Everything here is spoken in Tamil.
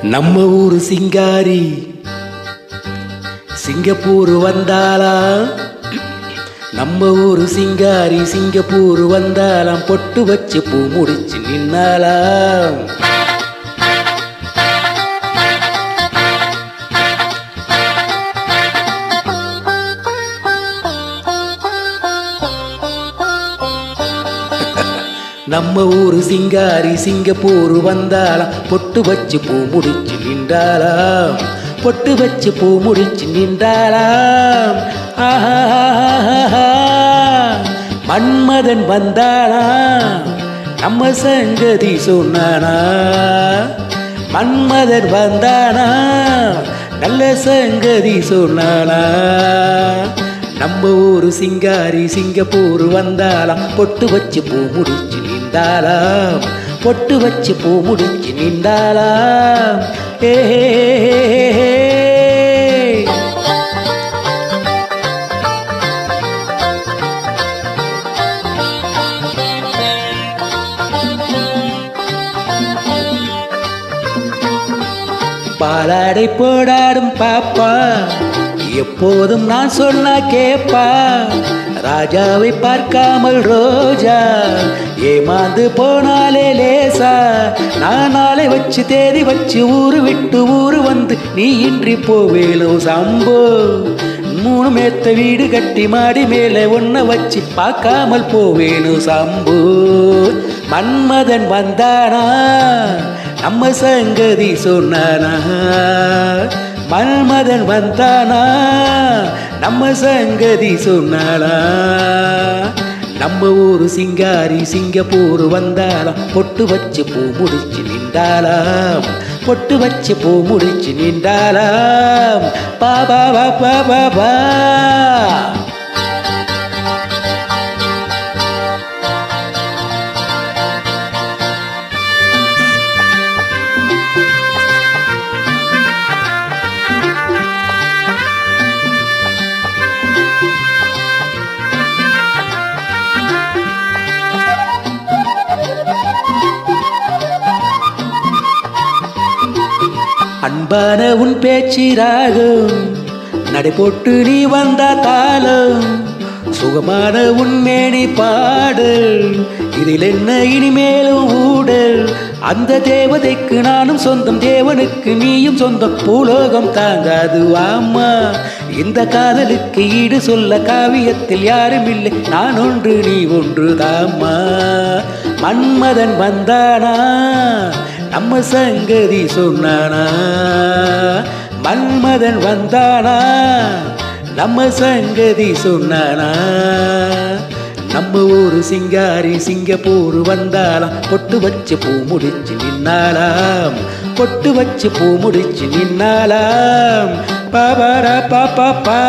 நம்ம ஊரு சிங்காரி சிங்கப்பூர் வந்தாளா, நம்ம ஊரு சிங்காரி சிங்கப்பூர் வந்தாலாம், பொட்டு வச்சு பூ முடிச்சு நின்னாளா. நம்ம ஊரு சிங்காரி சிங்கப்பூர் வந்தாலாம், பொட்டு வச்சு பூ முடிச்சு நின்றாளாம், பொட்டு வச்சு பூ முடிச்சு நின்றாளாம். மன்மதன் வந்தாளாம், நம்ம சங்கதி சொன்னானா, மன்மதன் வந்தானா நல்ல சங்கதி சொன்னானா. நம்ம ஊரு சிங்காரி சிங்கப்பூர் வந்தாலாம், பொட்டு வச்சு பூ முடிச்சு நின்றாளாம், பொட்டு வச்சு பூ முடிச்சு நின்றாளாம். பாலாடை போடாடும் பாப்பா, எப்போதும் நான் சொன்னா கேப்பா, ராஜாவை பார்க்காமல் ரோஜா ஏமாந்து போனாலே லேசா. நான் நாளை வச்சு தேதி வச்சு ஊரு விட்டு ஊரு வந்து நீ இன்றி போவேலும் சம்போ. 3 மேத்த வீடு கட்டி மாடி மேலே ஒன்ன வச்சு பார்க்காமல் போவேணும் சம்போ. மன்மதன் வந்தானா நம்ம சங்கதி சொன்னானா, மன்மதன் வந்தானா நம்ம சங்கதி சொன்னாளா. நம்ம ஊரு சிங்காரி சிங்கப்பூர் வந்தாலாம், பொட்டு வச்சு பூ முடிச்சு நின்றாளாம், பொட்டு வச்சு பூ முடிச்சு நின்றாளாம். பாபா பாபா பாபா. அன்பான உன் பேச்சிராகும் நடை போட்டு நீ வந்தா தாளம், சுகமான உன் மேனி பாடல், இதில் என்ன இனிமேலும் ஊடல். அந்த தேவதைக்கு நானும் சொந்தம், தேவனுக்கு நீயும் சொந்தம், பூலோகம் தாங்காது வாம்மா. இந்த காதலுக்கு ஈடு சொல்ல காவியத்தில் யாரும் இல்லை, நான் ஒன்று நீ ஒன்று தாம்மா. மன்மதன் வந்தானா நம்ம சங்கதி சொன்னானா, மன்மதன் வந்தானா நம்ம சங்கதி சொன்னானா. நம்ம ஊரு சிங்காரி சிங்கப்பூர் வந்தாலாம், பொட்டு வச்சு பூ முடிச்சு நின்னாளாம், பொட்டு வச்சு பூ முடிச்சு நின்னாளாம். பாபாரா பாப்பா.